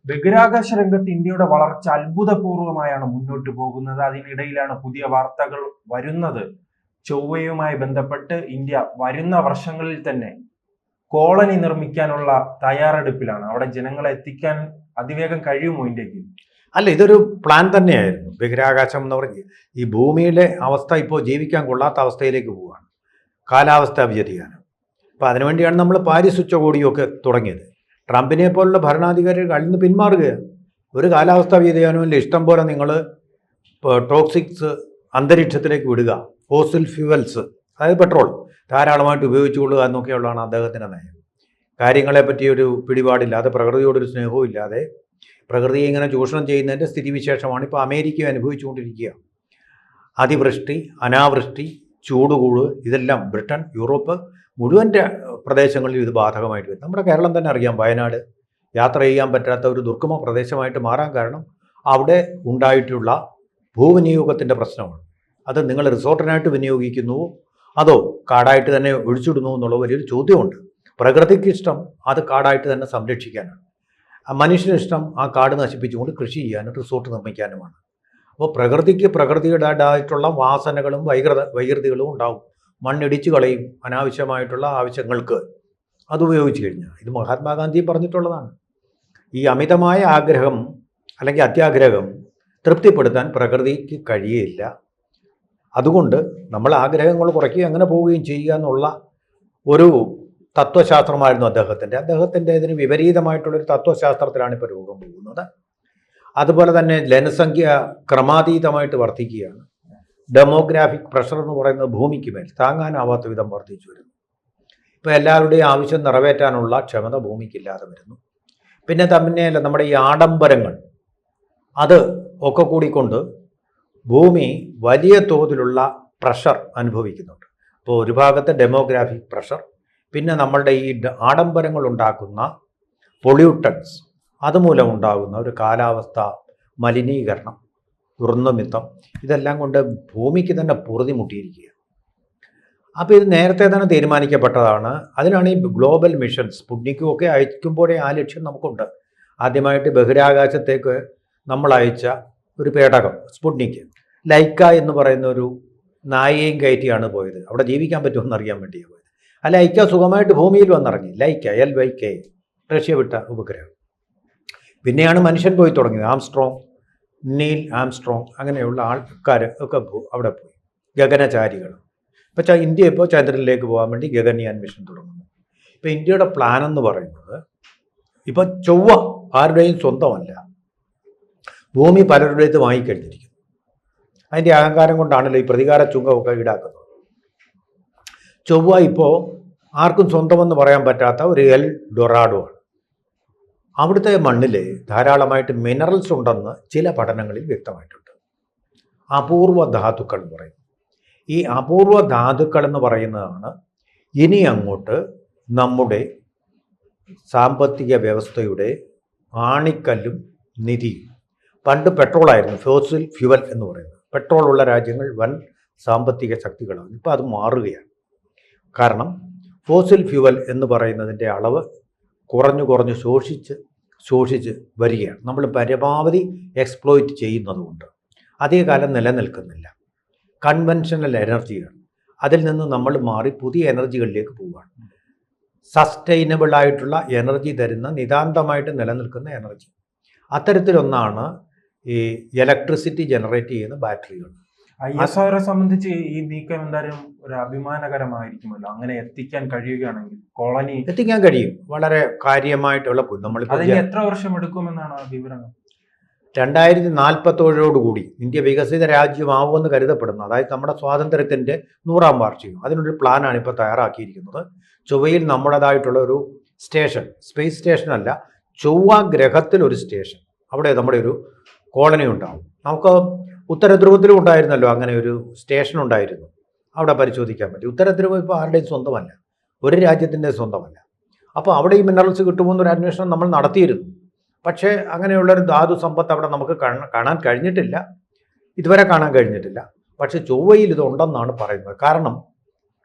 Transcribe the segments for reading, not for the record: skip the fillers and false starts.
ബഹിരാകാശ രംഗത്ത് ഇന്ത്യയുടെ വളർച്ച അത്ഭുതപൂർവമായാണ് മുന്നോട്ട് പോകുന്നത്. അതിനിടയിലാണ് പുതിയ വാർത്തകൾ വരുന്നത്. ചൊവ്വയുമായി ബന്ധപ്പെട്ട് ഇന്ത്യ വരുന്ന വർഷങ്ങളിൽ തന്നെ കോളനി നിർമ്മിക്കാനുള്ള തയ്യാറെടുപ്പിലാണ്. അവിടെ ജനങ്ങളെ എത്തിക്കാൻ അതിവേഗം കഴിയുമോ ഇന്ത്യക്ക്? അല്ല, ഇതൊരു പ്ലാൻ തന്നെയായിരുന്നു. ബഹിരാകാശം എന്ന് പറഞ്ഞ് ഈ ഭൂമിയിലെ അവസ്ഥ ഇപ്പോൾ ജീവിക്കാൻ കൊള്ളാത്ത അവസ്ഥയിലേക്ക് പോവുകയാണ്, കാലാവസ്ഥാ വ്യതിയാനം. അപ്പോൾ അതിനുവേണ്ടിയാണ് നമ്മൾ പാരീസ് ഉച്ചകോടിയൊക്കെ തുടങ്ങിയത്. ട്രംപിനെ പോലുള്ള ഭരണാധികാരികൾ അതിൽ നിന്ന് പിന്മാറുകയാണ്. ഒരു കാലാവസ്ഥാ വ്യതിയാനമില്ല, ഇഷ്ടം പോലെ നിങ്ങൾ ടോക്സിക്സ് അന്തരീക്ഷത്തിലേക്ക് വിടുക, ഫോസിൽ ഫ്യൂവൽസ് അതായത് പെട്രോൾ ധാരാളമായിട്ട് ഉപയോഗിച്ചുകൊള്ളുക എന്നൊക്കെയുള്ളതാണ് അദ്ദേഹത്തിൻ്റെ നയം. കാര്യങ്ങളെപ്പറ്റി ഒരു പിടിപാടില്ലാതെ, പ്രകൃതിയോടൊരു സ്നേഹവും ഇല്ലാതെ, പ്രകൃതിയെ ഇങ്ങനെ ചൂഷണം ചെയ്യുന്നതിൻ്റെ സ്ഥിതിവിശേഷമാണ് ഇപ്പോൾ അമേരിക്ക അനുഭവിച്ചുകൊണ്ടിരിക്കുക. അതിവൃഷ്ടി, അനാവൃഷ്ടി, ചൂടുകൂട്, ഇതെല്ലാം ബ്രിട്ടൻ, യൂറോപ്പ് മുഴുവൻ പ്രദേശങ്ങളിൽ ഇത് ബാധകമായിട്ട് വരും. നമ്മുടെ കേരളം തന്നെ അറിയാം, വയനാട് യാത്ര ചെയ്യാൻ പറ്റാത്ത ഒരു ദുർഗമ പ്രദേശമായിട്ട് മാറാൻ കാരണം അവിടെ ഉണ്ടായിട്ടുള്ള ഭൂവിനിയോഗത്തിൻ്റെ പ്രശ്നമാണ്. അത് നിങ്ങൾ റിസോർട്ടിനായിട്ട് വിനിയോഗിക്കുന്നുവോ അതോ കാടായിട്ട് തന്നെ ഒഴിച്ചിടുന്നു എന്നുള്ള വലിയൊരു ചോദ്യമുണ്ട്. പ്രകൃതിക്ക് ഇഷ്ടം അത് കാടായിട്ട് തന്നെ സംരക്ഷിക്കാനാണ്, മനുഷ്യനിഷ്ടം ആ കാട് നശിപ്പിച്ചുകൊണ്ട് കൃഷി ചെയ്യാനും റിസോർട്ട് നിർമ്മിക്കാനുമാണ്. അപ്പോൾ പ്രകൃതിക്ക് പ്രകൃതിയുടേതായിട്ടുള്ള വാസനകളും വൈകൃതികളും ഉണ്ടാവും. മണ്ണിടിച്ചു കളയും അനാവശ്യമായിട്ടുള്ള ആവശ്യങ്ങൾക്ക് അത് ഉപയോഗിച്ച് കഴിഞ്ഞാൽ. ഇത് മഹാത്മാഗാന്ധി പറഞ്ഞിട്ടുള്ളതാണ്. ഈ അമിതമായ ആഗ്രഹം അല്ലെങ്കിൽ അത്യാഗ്രഹം തൃപ്തിപ്പെടുത്താൻ പ്രകൃതിക്ക് കഴിയില്ല. അതുകൊണ്ട് നമ്മൾ ആഗ്രഹങ്ങൾ കുറയ്ക്കുക, അങ്ങനെ പോവുകയും ചെയ്യുക എന്നുള്ള ഒരു തത്വശാസ്ത്രമായിരുന്നു അദ്ദേഹത്തിൻ്റെ ഇതിന് വിപരീതമായിട്ടുള്ളൊരു തത്വശാസ്ത്രത്തിലാണ് ഇപ്പോൾ രൂപം പോകുന്നത്. അതുപോലെ തന്നെ ജനസംഖ്യ ക്രമാതീതമായിട്ട് വർദ്ധിക്കുകയാണ്. ഡെമോഗ്രാഫിക് പ്രഷർ എന്ന് പറയുന്നത് ഭൂമിക്ക് മേൽ താങ്ങാനാവാത്ത വിധം വർദ്ധിച്ചു വരുന്നു. ഇപ്പോൾ എല്ലാവരുടെയും ആവശ്യം നിറവേറ്റാനുള്ള ക്ഷമത ഭൂമിക്കില്ലാതെ വരുന്നു. പിന്നെ തമ്മിലല്ല നമ്മുടെ ഈ ആഡംബരങ്ങൾ അത് ഒക്കെ കൂടിക്കൊണ്ട് ഭൂമി വലിയ തോതിലുള്ള പ്രഷർ അനുഭവിക്കുന്നുണ്ട്. അപ്പോൾ ഒരു ഭാഗത്ത് ഡെമോഗ്രാഫിക് പ്രഷർ, പിന്നെ നമ്മളുടെ ഈ ആഡംബരങ്ങൾ ഉണ്ടാക്കുന്ന പൊള്യൂട്ടൻസ്, അതുമൂലം ഉണ്ടാകുന്ന ഒരു കാലാവസ്ഥ മലിനീകരണം, ദുർനിമിത്തം, ഇതെല്ലാം കൊണ്ട് ഭൂമിക്ക് തന്നെ പൊറുതി മുട്ടിയിരിക്കുക. അപ്പോൾ ഇത് നേരത്തെ തന്നെ തീരുമാനിക്കപ്പെട്ടതാണ്. അതിനാണ് ഈ ഗ്ലോബൽ മിഷൻ സ്പുട്നിക്കും ഒക്കെ അയക്കുമ്പോഴേ ആ ലക്ഷ്യം നമുക്കുണ്ട്. ആദ്യമായിട്ട് ബഹിരാകാശത്തേക്ക് നമ്മൾ അയച്ച ഒരു പേടകം സ്പുട്നിക്, ലൈക്ക എന്ന് പറയുന്ന ഒരു നായയും കയറ്റിയാണ് പോയത്. അവിടെ ജീവിക്കാൻ പറ്റുമെന്ന് അറിയാൻ വേണ്ടിയാണ് പോയത്. ആ ലൈക്ക സുഖമായിട്ട് ഭൂമിയിൽ വന്നിറങ്ങി. ലൈക്ക LYK, റഷ്യ വിട്ട ഉപഗ്രഹം. പിന്നെയാണ് മനുഷ്യൻ പോയി തുടങ്ങിയത്. ആംസ്ട്രോങ്, നീൽ ആംസ്ട്രോങ്, അങ്ങനെയുള്ള ആൾക്കാർ ഒക്കെ അവിടെ പോയി, ഗഗനചാരികൾ. ഇപ്പോൾ ഇന്ത്യ ഇപ്പോൾ ചന്ദ്രനിലേക്ക് പോകാൻ വേണ്ടി ഗഗൻയാൻ മിഷൻ തുടങ്ങുന്നു. ഇപ്പോൾ ഇന്ത്യയുടെ പ്ലാൻ എന്ന് പറയുന്നത്, ഇപ്പോൾ ചൊവ്വ ആരുടെയും സ്വന്തമല്ല, ഭൂമി പലരുടേത് വാങ്ങിക്കഴിഞ്ഞിരിക്കുന്നു. അതിൻ്റെ അഹങ്കാരം കൊണ്ടാണല്ലോ ഈ പ്രതികാര ചുങ്കമൊക്കെ ഈടാക്കുന്നത്. ചൊവ്വ ഇപ്പോൾ ആർക്കും സ്വന്തമെന്ന് പറയാൻ പറ്റാത്ത ഒരു എൽ ഡൊറാഡോ ആണ്. അവിടുത്തെ മണ്ണിൽ ധാരാളമായിട്ട് മിനറൽസ് ഉണ്ടെന്ന് ചില പഠനങ്ങളിൽ വ്യക്തമായിട്ടുണ്ട്. അപൂർവ ധാതുക്കൾ എന്ന് പറയും. ഈ അപൂർവ ധാതുക്കൾ എന്ന് പറയുന്നതാണ് ഇനി അങ്ങോട്ട് നമ്മുടെ സാമ്പത്തിക വ്യവസ്ഥയുടെ ആണിക്കല്ലും നിധിയും. പണ്ട് പെട്രോളായിരുന്നു, ഫോസിൽ ഫ്യൂവൽ എന്ന് പറയുന്നത്. പെട്രോളുള്ള രാജ്യങ്ങൾ വൻ സാമ്പത്തിക ശക്തികളാണ്. ഇപ്പോൾ അത് മാറുകയാണ്. കാരണം ഫോസിൽ ഫ്യൂവൽ എന്ന് പറയുന്നതിൻ്റെ അളവ് കുറഞ്ഞു ശോഷിച്ച് വരികയാണ്. നമ്മൾ പരമാവധി എക്സ്പ്ലോയിറ്റ് ചെയ്യുന്നതുകൊണ്ട് അധികകാലം നിലനിൽക്കുന്നില്ല. കൺവെൻഷണൽ എനർജികൾ, അതിൽ നിന്ന് നമ്മൾ മാറി പുതിയ എനർജികളിലേക്ക് പോവുകയാണ്. സസ്റ്റൈനബിൾ ആയിട്ടുള്ള എനർജി തരുന്ന, നിതാന്തമായിട്ട് നിലനിൽക്കുന്ന എനർജി. അത്തരത്തിലൊന്നാണ് ഈ ഇലക്ട്രിസിറ്റി ജനറേറ്റ് ചെയ്യുന്ന ബാറ്ററികൾ. ISRO സംബന്ധിച്ച് ഈ നീക്കം എന്തായാലും ഒരു അഭിമാനകരമായിരിക്കുമല്ലോ. അങ്ങനെ എത്തിക്കാൻ കഴിയുകയാണെങ്കിൽ കോളനി എത്തിക്കാൻ കഴിയും. വളരെ കാര്യമായിട്ടുള്ള അതിന് എത്ര വർഷം എടുക്കുമെന്നാണ് വിവരങ്ങൾ? 2047 ഇന്ത്യ വികസിത രാജ്യമാവുമെന്ന് കരുതപ്പെടുന്നു. അതായത് നമ്മുടെ സ്വാതന്ത്ര്യത്തിൻ്റെ 100ാം വാർഷികം. അതിനൊരു പ്ലാനാണ് ഇപ്പോൾ തയ്യാറാക്കിയിരിക്കുന്നത്. ചൊവ്വയിൽ നമ്മുടേതായിട്ടുള്ള ഒരു സ്റ്റേഷൻ, സ്പേസ് സ്റ്റേഷനല്ല, ചൊവ്വ ഗ്രഹത്തിലൊരു സ്റ്റേഷൻ, അവിടെ നമ്മുടെ ഒരു കോളനി ഉണ്ടാവും. നമുക്ക് ഉത്തരധ്രുവത്തിലും ഉണ്ടായിരുന്നല്ലോ അങ്ങനെ ഒരു സ്റ്റേഷൻ ഉണ്ടായിരുന്നു. അവിടെ പരിശോധിക്കാൻ പറ്റും. ഉത്തരധ്രുവം ഇപ്പോൾ ആരുടെയും സ്വന്തമല്ല, ഒരു രാജ്യത്തിൻ്റെ സ്വന്തമല്ല. അപ്പോൾ അവിടെ ഈ മിനറൽസ് കിട്ടുമെന്നൊരു അന്വേഷണം നമ്മൾ നടത്തിയിരുന്നു. പക്ഷേ അങ്ങനെയുള്ളൊരു ധാതു സമ്പത്ത് അവിടെ നമുക്ക് കാണാൻ കഴിഞ്ഞിട്ടില്ല, ഇതുവരെ കാണാൻ കഴിഞ്ഞിട്ടില്ല. പക്ഷെ ചൊവ്വയിൽ ഇതുണ്ടെന്നാണ് പറയുന്നത്. കാരണം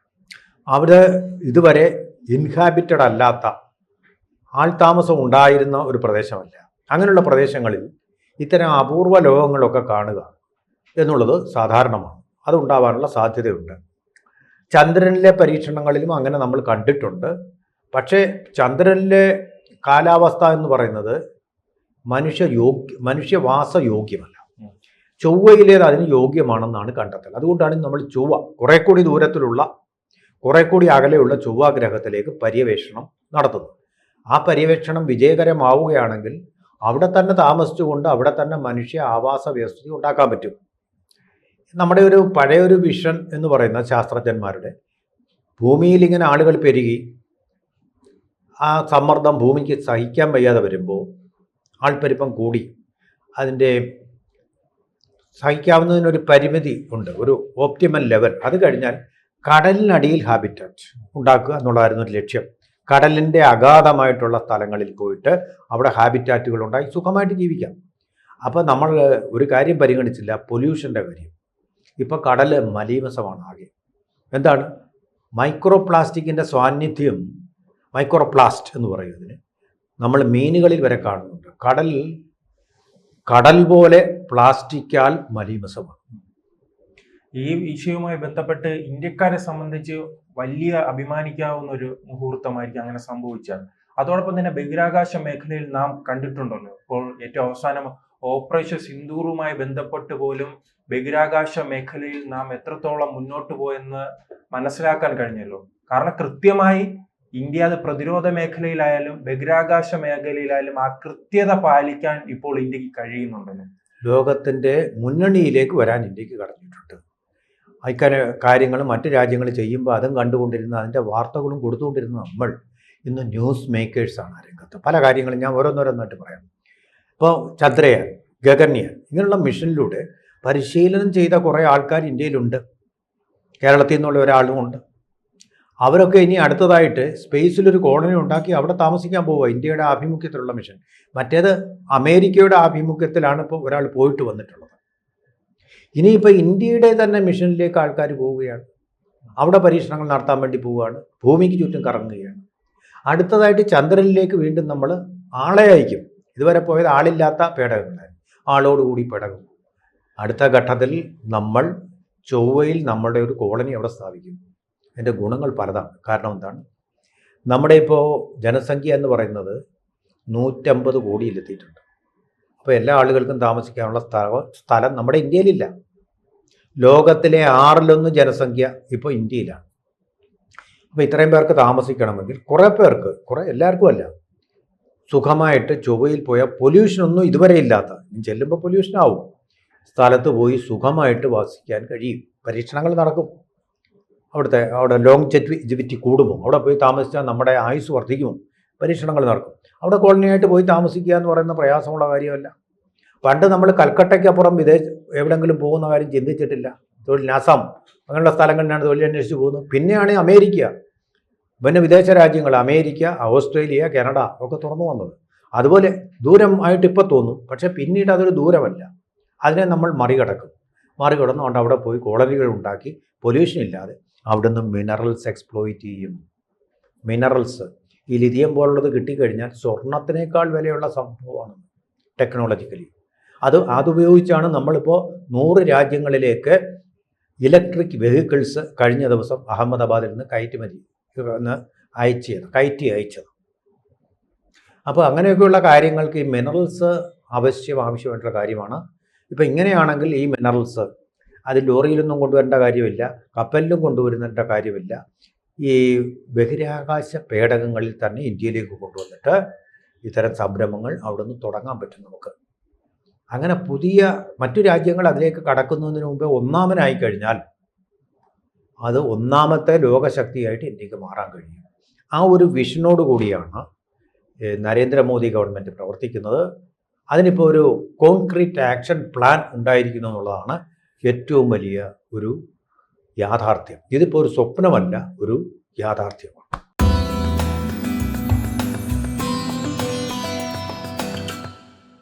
അവിടെ ഇതുവരെ ഇൻഹാബിറ്റഡ് അല്ലാത്ത, ആൾതാമസം ഉണ്ടായിരുന്ന ഒരു പ്രദേശമല്ല. അങ്ങനെയുള്ള പ്രദേശങ്ങളിൽ ഇത്തരം അപൂർവ ലോകങ്ങളൊക്കെ കാണുക എന്നുള്ളത് സാധാരണമാണ്. അതുണ്ടാവാനുള്ള സാധ്യതയുണ്ട്. ചന്ദ്രനിലെ പരീക്ഷണങ്ങളിലും അങ്ങനെ നമ്മൾ കണ്ടിട്ടുണ്ട്. പക്ഷേ ചന്ദ്രനിലെ കാലാവസ്ഥ എന്ന് പറയുന്നത് മനുഷ്യവാസ യോഗ്യമല്ല. ചൊവ്വയിലേത് അതിന് യോഗ്യമാണെന്നാണ് കണ്ടെത്തൽ. അതുകൊണ്ടാണ് നമ്മൾ ചൊവ്വ കുറെ കൂടി ദൂരത്തിലുള്ള കുറെ കൂടി അകലെയുള്ള ചൊവ്വ ഗ്രഹത്തിലേക്ക് പര്യവേഷണം നടത്തുന്നത്. ആ പര്യവേഷണം വിജയകരമാവുകയാണെങ്കിൽ അവിടെ തന്നെ താമസിച്ചുകൊണ്ട് അവിടെ തന്നെ മനുഷ്യ ആവാസ വ്യവസ്ഥ ഉണ്ടാക്കാൻ പറ്റും. നമ്മുടെ ഒരു പഴയൊരു വിഷൻ എന്ന് പറയുന്ന ശാസ്ത്രജ്ഞന്മാരുടെ ഭൂമിയിൽ ഇങ്ങനെ ആളുകൾ പെരുകി ആ സമ്മർദ്ദം ഭൂമിക്ക് സഹിക്കാൻ വയ്യാതെ വരുമ്പോൾ ആൾപ്പെരുപ്പം കൂടി അതിൻ്റെ സഹിക്കാവുന്നതിനൊരു പരിമിതി ഉണ്ട്, ഒരു ഓപ്റ്റിമൽ ലെവൽ. അത് കഴിഞ്ഞാൽ കടലിനടിയിൽ ഹാബിറ്റാറ്റ് ഉണ്ടാക്കുക എന്നുള്ളതായിരുന്നു ഒരു ലക്ഷ്യം. കടലിൻ്റെ അഗാധമായിട്ടുള്ള സ്ഥലങ്ങളിൽ പോയിട്ട് അവിടെ ഹാബിറ്റാറ്റുകൾ ഉണ്ടായി സുഖമായിട്ട് ജീവിക്കാം. അപ്പോൾ നമ്മൾ ഒരു കാര്യം പരിഗണിച്ചില്ല, പൊല്യൂഷൻ്റെ കാര്യം. ഇപ്പോൾ കടൽ മലീമസമാണ് ആകെ. എന്താണ് മൈക്രോ പ്ലാസ്റ്റിക്കിൻ്റെ സാന്നിധ്യം, മൈക്രോപ്ലാസ്റ്റ് എന്ന് പറയുന്നതിന് നമ്മൾ മീനുകളിൽ വരെ കാണുന്നുണ്ട്. കടൽ പോലെ പ്ലാസ്റ്റിക്കാൽ മലീമസമാണ്. ഈ വിഷയവുമായി ബന്ധപ്പെട്ട് ഇന്ത്യക്കാരെ സംബന്ധിച്ച് വലിയ അഭിമാനിക്കാവുന്ന ഒരു മുഹൂർത്തമായിരിക്കും അങ്ങനെ സംഭവിച്ചാൽ. അതോടൊപ്പം തന്നെ ബഹിരാകാശ മേഖലയിൽ നാം കണ്ടിട്ടുണ്ടല്ലോ, ഇപ്പോൾ ഏറ്റവും അവസാനം ഓപ്പറേഷൻ സിന്ദൂറുമായി ബന്ധപ്പെട്ട് പോലും ബഹിരാകാശ മേഖലയിൽ നാം എത്രത്തോളം മുന്നോട്ട് പോയെന്ന് മനസ്സിലാക്കാൻ കഴിഞ്ഞല്ലോ. കാരണം കൃത്യമായി ഇന്ത്യ അത് പ്രതിരോധ മേഖലയിലായാലും ബഹിരാകാശ മേഖലയിലായാലും ആ കൃത്യത പാലിക്കാൻ ഇപ്പോൾ ഇന്ത്യക്ക് കഴിയുന്നുണ്ടല്ലോ. ലോകത്തിൻ്റെ മുന്നണിയിലേക്ക് വരാൻ ഇന്ത്യക്ക് കടന്നിട്ടുണ്ട്. കാര്യങ്ങൾ മറ്റു രാജ്യങ്ങൾ ചെയ്യുമ്പോൾ അതും കണ്ടുകൊണ്ടിരുന്ന അതിൻ്റെ വാർത്തകളും കൊടുത്തുകൊണ്ടിരുന്ന നമ്മൾ ഇന്ന് ന്യൂസ് മേക്കേഴ്സാണ് ആ രംഗത്ത്. പല കാര്യങ്ങളും ഞാൻ ഓരോന്നോരോന്നായിട്ട് പറയാം. ഇപ്പോൾ ചന്ദ്രയാൻ, ഗഗൻയാൻ ഇങ്ങനെയുള്ള മിഷനിലൂടെ പരിശീലനം ചെയ്ത കുറേ ആൾക്കാർ ഇന്ത്യയിലുണ്ട്. കേരളത്തിൽ നിന്നുള്ള ഒരാളുമുണ്ട്. അവരൊക്കെ ഇനി അടുത്തതായിട്ട് സ്പേസിലൊരു കോളനി ഉണ്ടാക്കി അവിടെ താമസിക്കാൻ പോവുക. ഇന്ത്യയുടെ ആഭിമുഖ്യത്തിലുള്ള മിഷൻ. മറ്റേത് അമേരിക്കയുടെ ആഭിമുഖ്യത്തിലാണ് ഇപ്പോൾ ഒരാൾ പോയിട്ട് വന്നിട്ടുള്ളത്. ഇനിയിപ്പോൾ ഇന്ത്യയുടെ തന്നെ മിഷനിലേക്ക് ആൾക്കാർ പോവുകയാണ്. അവിടെ പരീക്ഷണങ്ങൾ നടത്താൻ വേണ്ടി പോവുകയാണ്. ഭൂമിക്ക് ചുറ്റും കറങ്ങുകയാണ്. അടുത്തതായിട്ട് ചന്ദ്രനിലേക്ക് വീണ്ടും നമ്മൾ ആളെ അയക്കും. ഇതുവരെ പോയത് ആളില്ലാത്ത പേടകങ്ങളായിരുന്നു. ആളോടുകൂടി പേടകം. അടുത്ത ഘട്ടത്തിൽ നമ്മൾ ചൊവ്വയിൽ നമ്മളുടെ ഒരു കോളനി അവിടെ സ്ഥാപിക്കും. അതിൻ്റെ ഗുണങ്ങൾ പലതാണ്. കാരണം എന്താണ്, നമ്മുടെ ഇപ്പോൾ ജനസംഖ്യ എന്ന് പറയുന്നത് 150 കോടിയിലെത്തിയിട്ടുണ്ട്. അപ്പോൾ എല്ലാ ആളുകൾക്കും താമസിക്കാനുള്ള സ്ഥലം നമ്മുടെ ഇന്ത്യയിലില്ല. ലോകത്തിലെ 6-1 ജനസംഖ്യ ഇപ്പോൾ ഇന്ത്യയിലാണ്. അപ്പോൾ ഇത്രയും പേർക്ക് താമസിക്കണമെങ്കിൽ എല്ലാവർക്കും അല്ല, സുഖമായിട്ട് ചൊവ്വയിൽ പോയാൽ പൊല്യൂഷനൊന്നും ഇതുവരെ ഇല്ലാത്ത, ചെല്ലുമ്പോൾ പൊല്യൂഷനാവും, സ്ഥലത്ത് പോയി സുഖമായിട്ട് വസിക്കാൻ കഴിയും. പരീക്ഷണങ്ങൾ നടക്കും. അവിടെ ലോങ്ജെറ്റിവിറ്റി കൂടുമോ, അവിടെ പോയി താമസിച്ചാൽ നമ്മുടെ ആയുസ് വർദ്ധിക്കുമോ, പരീക്ഷണങ്ങൾ നടക്കും. അവിടെ കോളനിയായിട്ട് പോയി താമസിക്കുക എന്ന് പറയുന്ന പ്രയാസമുള്ള കാര്യമല്ല. പണ്ട് നമ്മൾ കൽക്കട്ടയ്ക്കപ്പുറം എവിടെയെങ്കിലും പോകുന്ന കാര്യം ചിന്തിച്ചിട്ടില്ല. അസം അങ്ങനെയുള്ള സ്ഥലങ്ങളിലാണ് തൊഴിൽ അന്വേഷിച്ച് പോകുന്നത്. പിന്നെയാണ് അമേരിക്ക, പിന്നെ വിദേശ രാജ്യങ്ങൾ, അമേരിക്ക, ഓസ്ട്രേലിയ, കാനഡ ഒക്കെ തുറന്നു വന്നത്. അതുപോലെ ദൂരം ആയിട്ട് ഇപ്പോൾ തോന്നും, പക്ഷേ പിന്നീട് അതൊരു ദൂരമല്ല. അതിനെ നമ്മൾ മറികടന്നുകൊണ്ട് അവിടെ പോയി കോളനികൾ ഉണ്ടാക്കി പൊല്യൂഷൻ ഇല്ലാതെ അവിടുന്ന് മിനറൽസ് എക്സ്പ്ലോയിറ്റ് ചെയ്യും. മിനറൽസ് ഈ ലിഥിയം പോലുള്ളത് കിട്ടിക്കഴിഞ്ഞാൽ സ്വർണത്തിനേക്കാൾ വിലയുള്ള സംഭവമാണ് ടെക്നോളജിക്കലി. അതുപയോഗിച്ചാണ് നമ്മളിപ്പോൾ 100 രാജ്യങ്ങളിലേക്ക് ഇലക്ട്രിക് വെഹിക്കിൾസ് കഴിഞ്ഞ ദിവസം അഹമ്മദാബാദിൽ നിന്ന് കയറ്റി അയച്ചത്. അപ്പോൾ അങ്ങനെയൊക്കെയുള്ള കാര്യങ്ങൾക്ക് ഈ മിനറൽസ് ആവശ്യമായിട്ടുള്ള കാര്യമാണ്. ഇപ്പോൾ ഇങ്ങനെയാണെങ്കിൽ ഈ മിനറൽസ് അത് ലോറിയിലൊന്നും കൊണ്ടുവരേണ്ട കാര്യമില്ല, കപ്പലിലും കൊണ്ടുവരുന്നേണ്ട കാര്യമില്ല. ഈ ബഹിരാകാശ പേടകങ്ങളിൽ തന്നെ ഇന്ത്യയിലേക്ക് കൊണ്ടുവന്നിട്ട് ഇത്തരം സംരംഭങ്ങൾ അവിടെ നിന്ന് തുടങ്ങാൻ പറ്റും നമുക്ക്. അങ്ങനെ മറ്റു രാജ്യങ്ങൾ അതിലേക്ക് കടക്കുന്നതിന് മുമ്പേ ഒന്നാമനായി കഴിഞ്ഞാൽ അത് ഒന്നാമത്തെ ലോകശക്തിയായിട്ട് ഇന്ത്യക്ക് മാറാൻ കഴിയും. ആ ഒരു വിഷനോട് കൂടിയാണ് നരേന്ദ്രമോദി ഗവൺമെൻറ് പ്രവർത്തിക്കുന്നത്. അതിനിപ്പോൾ ഒരു കോൺക്രീറ്റ് ആക്ഷൻ പ്ലാൻ ഉണ്ടായിരിക്കുന്നു എന്നുള്ളതാണ് ഏറ്റവും വലിയ ഒരു യാഥാർത്ഥ്യം. ഇതിപ്പോൾ ഒരു സ്വപ്നമല്ല, ഒരു യാഥാർത്ഥ്യം.